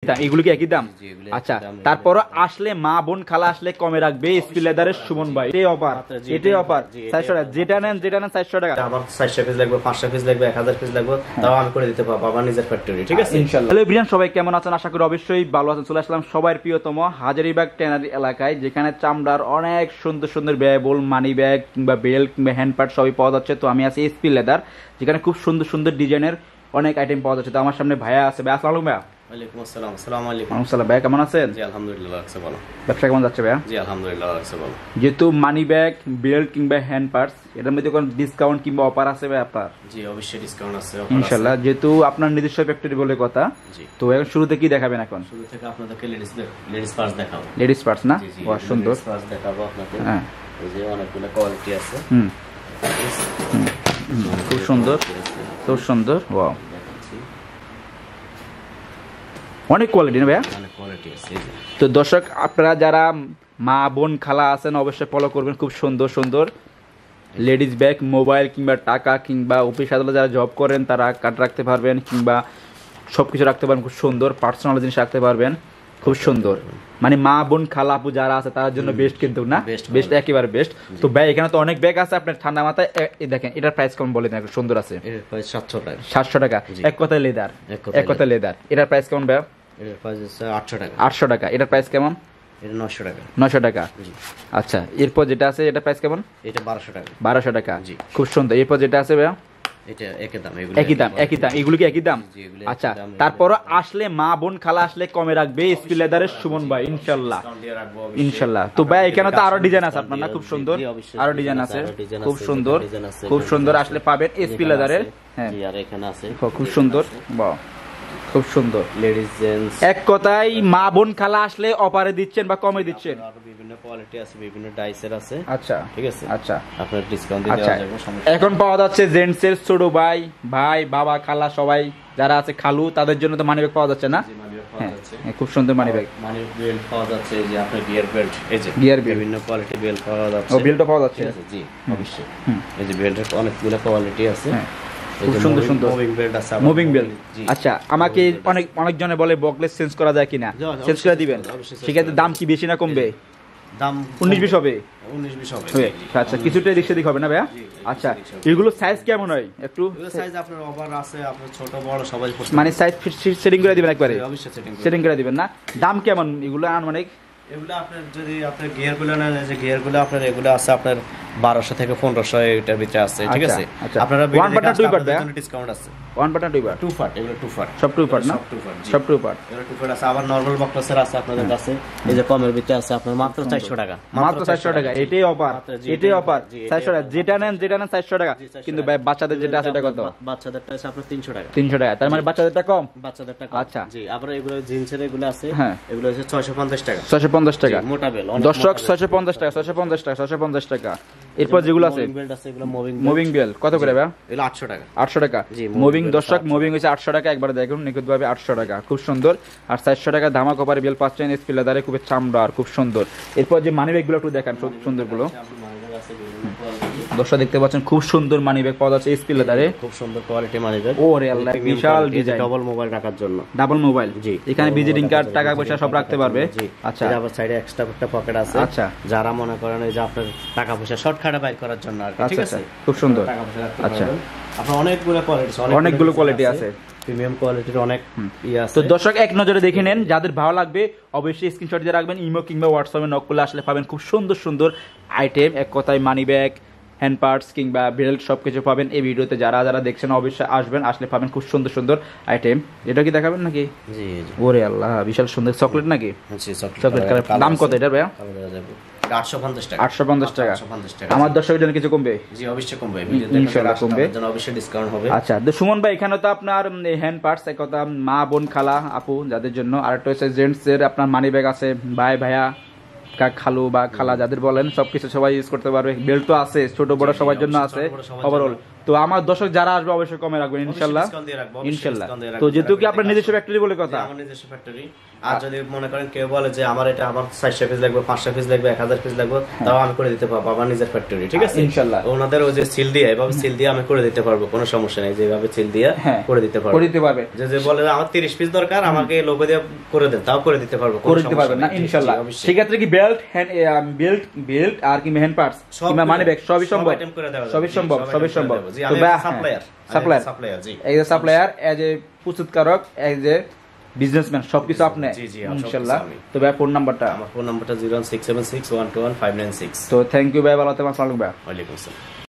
দাম, এগুলো কি একই দাম? আচ্ছা, তারপর আসলে মা বোন খালা আসলে কমে রাখবে এসপি লেদারের সুমন ভাই। এটাই অফার, এটাই অফার। 400 টাকা যেটা নেন 400 টাকা। আমার 400 পিস লাগবে, 500 পিস লাগবে, 1000 পিস লাগবে, তাও আমি করে দিতে পারবো আমার নিজের ফ্যাক্টরি, ঠিক আছে ইনশাআল্লাহ। হ্যালো এভরিওয়ান, সবাই কেমন আছেন? আশা করি অবশ্যই ভালো আছেন। চলে আসলাম সবার প্রিয়তম হাজারীবাগ ট্যানারি এলাকায়, যেখানে চামড়ার অনেক সুন্দর সুন্দর ব্যয়বহুল মানি ব্যাগ কিংবা বেল্ট কিংবা হ্যান্ড পার্ট সবই পাওয়া যাচ্ছে। তো আমি আছি এসপি লেদার, যেখানে খুব সুন্দর সুন্দর ডিজাইনের অনেক আইটেম পাওয়া যাচ্ছে। তো আমার সামনে ভাইয়া আছে। ভাইয়া আসসালামু আলাইকুম। ভাইয়া ওয়ালাইকুম আসসালাম। আসসালামু আলাইকুম। আসসালাম। ভাইয়া কেমন আছেন? জি আলহামদুলিল্লাহ, আছে ভালো। ব্যবসা কেমন যাচ্ছে ভাইয়া? জি আলহামদুলিল্লাহ, আছে ভালো। যেহেতু মানি ব্যাগ বেল্ট কিংবা হ্যান্ড পার্টস, এটার মধ্যে কোনো ডিসকাউন্ট কিংবা অফার আছে ভাই আপনার? জি অবশ্যই ডিসকাউন্ট আছে ইনশাআল্লাহ। যেহেতু আপনার নিজস্ব ফ্যাক্টরি বলে কথা, তো এখন শুরুতে কি দেখাবেন? এখন শুরু থেকে আপনাদেরকে লেডিস পার্টস দেখাবো। লেডিস পার্টস না? ও সুন্দর পার্টস দেখাবো আপনাকে। হ্যাঁ, এই যে অনেকগুলো কোয়ালিটি আছে। খুব সুন্দর, খুব সুন্দর। ওয়াও, অনেক কোয়ালিটি না ভাইয়া? অনেক কোয়ালিটি আছে। তো দর্শক, আপনারা যারা মা বোন খালা আছেন অবশ্যই ফলো করবেন। খুব সুন্দর সুন্দর লেডিস ব্যাগ, মোবাইল কিংবা টাকা কিংবা অফিস আদালতে যারা জব করেন তারা কার্ড রাখতে পারবেন কিংবা সব কিছু রাখতে পারবেন। খুব সুন্দর পার্সোনাল জিনিস রাখতে পারবেন, খুব সুন্দর। মানে মা বোন খালা আপু যারা আছে তার জন্য বেস্ট, কিন্তু না বেস্ট, একেবারে বেস্ট। তো ভাই এখানে তো অনেক ব্যাগ আছে আপনার ঠান্ডা মাথায়। দেখেন এটার প্রাইস কেমন বলে দেন? সুন্দর আছে, এর প্রাইস 700 টাকা। 700 টাকা। এক কথায় লেদার, এক কথায় লেদার। এটার প্রাইস কেমন ভাই? এর প্রাইস হচ্ছে 800 টাকা। 800 টাকা। এটার প্রাইস কেমন? এটা 900 টাকা। 900 টাকা। আচ্ছা, এরপর যেটা আছে এটার প্রাইস কেমন? এটা 1200 টাকা। 1200 টাকা। খুব সুন্দর। এরপর যেটা আছে ভাইয়া? এটা একই দাম। একই দাম, একই দাম। এগুলো কি একই দাম? আচ্ছা, তারপর আসলে মা বোন খালা আসলে কমে রাখবে এসপি লেদারের সুমন ভাই, ইনশাআল্লাহ ইনশাআল্লাহ। তো ভাই এখানে তো আরো ডিজাইন আছে আপনার না? খুব সুন্দর আরো ডিজাইন আছে, খুব সুন্দর, খুব সুন্দর। আসলে পাবেন এসপি লেদারের। হ্যাঁ, আর এখানে আছে খুব সুন্দর। বাহ, খুব সুন্দর। লেডিস জেন্টস, এক কথায় মা বোন খালা আসলে অফারে দিচ্ছেন বা কমে দিচ্ছেন। আরো বিভিন্ন কোয়ালিটি আছে, বিভিন্ন ডাইসের আছে। আচ্ছা, ঠিক আছে। আচ্ছা, আপনার ডিসকাউন্ট দিয়ে দেওয়া যাবে, সমস্যা। এখন পাওয়া যাচ্ছে জেন্টসের ছোট ভাই, ভাই, বাবা, খালা সবাই যারা আছে, খালু, তাদের জন্য তো মানি ব্যাগ পাওয়া যাচ্ছে না? হ্যাঁ, খুব সুন্দর মানি ব্যাগ। মানি বেল্ট পাওয়া যাচ্ছে, যে আপনার গিয়ার বেল্ট, এই যে গিয়ার বেল্ট, বিভিন্ন কোয়ালিটি বেল্ট পাওয়া যাচ্ছে। ও বেল্টও পাওয়া যাচ্ছে? জি অবশ্যই। এই যে বেল্টের অনেকগুলো কোয়ালিটি আছে। খুব সুন্দর সুন্দর মুভিং বেল্ট আছে। Moving belt. আচ্ছা, আমাকে অনেক জনে বলে বকলেস চেঞ্জ করা যায় কিনা? চেঞ্জ করে দিবেন? সেক্ষেত্রে দাম কি বেশি না কমবে? দাম 19-20 হবে। 19-20 হবে। আচ্ছা, কিছুটা রিক্সা দিক হবে না ভাইয়া? আচ্ছা, এগুলো সাইজ কেমন হয়? একটু সাইজ আপনার ওভার আছে, আপনার ছোট বড় সবাই মানে সাইজ সেটিং করে দিবেন একবারে? অবশ্যই সেটিং করে দিবেন না? দাম কেমন এগুলো আনুমানিক? এগুলো আপনার যদি আপনার গিয়ারগুলো নেন, যে গিয়ারগুলো আপনার এগুলো আছে আপনার 1200 থেকে 1500 এটার ভিতরে আছে, ঠিক আছে। আপনারা ওয়ান পার্ট দুই পার্ট জন্য ডিসকাউন্ট আছে। ওয়ান পার্ট দুই পার্ট? Two part. এগুলো টু পার্ট, সব টু পার্ট না? সব টু পার্ট। এগুলো টু পার্ট আছে। আবার নরমাল বক্সের আছে আপনাদের কাছে। এই যে কমের ভিতরে আছে আপনার মাত্র 400 টাকা। মাত্র 400 টাকা। এটাই অফার, এটাই অফার। 400 টাকা যেটা নেন 400 টাকা। কিন্তু ভাই বাচ্চাদের যেটা আছে এটা কত? বাচ্চাদেরটা আছে আপনার 300 টাকা। 300 টাকা। তার মানে বাচ্চাদেরটা কম? বাচ্চাদেরটা কম। আচ্ছা, জি। আবার এগুলো জিন্সের এগুলো আছে। হ্যাঁ, এগুলো হচ্ছে 650 টাকা। 650 টাকা। মোটা বেল। দর্শক 650 টাকা, 650 টাকা, 650 টাকা। এরপর যেগুলো আছে মুভিং বেল কত করে ভাই? এগুলো 800 টাকা। 800 টাকা মুভিং। দর্শক মুভিং হচ্ছে 800 টাকা। একবার দেখুন নিখুঁতভাবে 800 টাকা, খুব সুন্দর। আর 400 টাকা ধামা কপারে বেল পাচ্ছেন এসপি লেদারে, খুব চামড়া আর খুব সুন্দর। এরপর যে মানি ব্যাগগুলো একটু দেখান, খুব সুন্দর গুলো। দর্শক দেখতে পাচ্ছেন খুব সুন্দর মানি ব্যাগ পাওয়া যাচ্ছে এসপি লেদারে, খুব সুন্দর কোয়ালিটি মানি ব্যাগ। ওরে আল্লাহ, বিশাল ডিজাইন। ডাবল মোবাইল রাখার জন্য। ডাবল মোবাইল, জি। এখানে ভিজিটিং কার্ড, টাকা পয়সা সব রাখতে পারবে। আচ্ছা, আবার সাইডে এক্সট্রা একটা পকেট আছে। আচ্ছা, যারা মনে করেন এই যে আপনার টাকা পয়সা শর্টকাটে বাইর করার জন্য আর কি, ঠিক আছে। খুব সুন্দর। আচ্ছা, আপনার অনেকগুলো কোয়ালিটি, অনেকগুলো কোয়ালিটি আছে, প্রিমিয়াম কোয়ালিটির অনেক ইয়া আছে। তো দর্শক এক নজরে দেখে নেন, যাদের ভালো লাগবে অবশ্যই স্ক্রিনশট দিয়ে রাখবেন। ইমো কিংবা হোয়াটসঅ্যাপে নক করলে আসলে পাবেন খুব সুন্দর সুন্দর আইটেম। এক কথায় মানি ব্যাগ, হ্যান্ড পার্টস কিংবা বেল্ট সবকিছু পাবেন এই ভিডিওতে। যারা যারা দেখছেন অবশ্যই আসবেন, আসলে পাবেন খুব সুন্দর সুন্দর আইটেম। এটা কি দেখাবেন নাকি? জি জি। ওরে আল্লাহ, বিশাল সুন্দর চকলেট নাকি? জি, চকলেট কালার। দাম কত এটা ভাইয়া? 850 টাকা। 850 টাকা। আমার দর্শকের জন্য কিছু কমবে? জি অবশ্যই কমবে, ইনশাআল্লাহ কমবে, অবশ্যই ডিসকাউন্ট হবে। আচ্ছা, তো সুমন ভাই এখানে তো আপনার হ্যান্ড পার্টস, এক কথা মা বোন খালা আপু যাদের জন্য, আর একটা হচ্ছে জেন্টস এর আপনার মানি ব্যাগ আছে, ভাই ভাইয়া খালু বা খালা যাদের বলেন সবকিছু সবাই ইউজ করতে পারবে। বেল্ট তো আছে, ছোট বড় সবার জন্য আছে ওভারঅল। তো তো আমার দর্শক যারা আসবে অবশ্যই কমে রাখবেন ইনশাআল্লাহ। ডিসকাউন্ট দিয়ে রাখবো, অবশ্যই ইনশাআল্লাহ। ডিসকাউন্ট দিয়ে রাখবো। তো যেহেতু কি আপনার নিজস্ব ফ্যাক্টরি বলে কথা, আমার নিজস্ব ফ্যাক্টরি। আর যদি মনে করেন কেউ বলে যে আমার 400 পিস লাগবে, 500 পিস লাগবে, 1000 পিস লাগবে, তাও আমি করে দিতে পারবো, আমার নিজের ফ্যাক্টরি, ঠিক আছে ইনশাআল্লাহ। ওনাদের ওই যে সিল দিয়ে এভাবে সিল দিয়ে আমি করে দিতে পারবো, কোনো সমস্যা নেই, যেভাবে সিল দিয়ে করে দিতে পারবো। করে দিতে পারবে। যে বলে আমার 30 পিস দরকার, আমাকে লোগো দিয়ে করে দেন, তাও করে দিতে পারবো, করে দিতে পারবেন না ইনশাআল্লাহ। সেক্ষেত্রে কি বেল্ট, হ্যান্ড বেল্ট আর কি হ্যান্ড পার্টস কিংবা মানি ব্যাগ সবই সম্ভব, সবই সম্ভব। তো সাপ্লায়ার, জি এই যে সাপ্লায়ার, এজ এ প্রস্তুতকারক, এজ এ বিজনেসম্যান, সবকিছু আপনি ইনশাআল্লাহ। তো ভাই ফোন নাম্বারটা? আমার ফোন নাম্বারটা 01676121596। তো থ্যাংক ইউ ভাই, ভালো থাকবেন। আসসালামু আলাইকুম ভাই। ওয়ালাইকুম আসসালাম।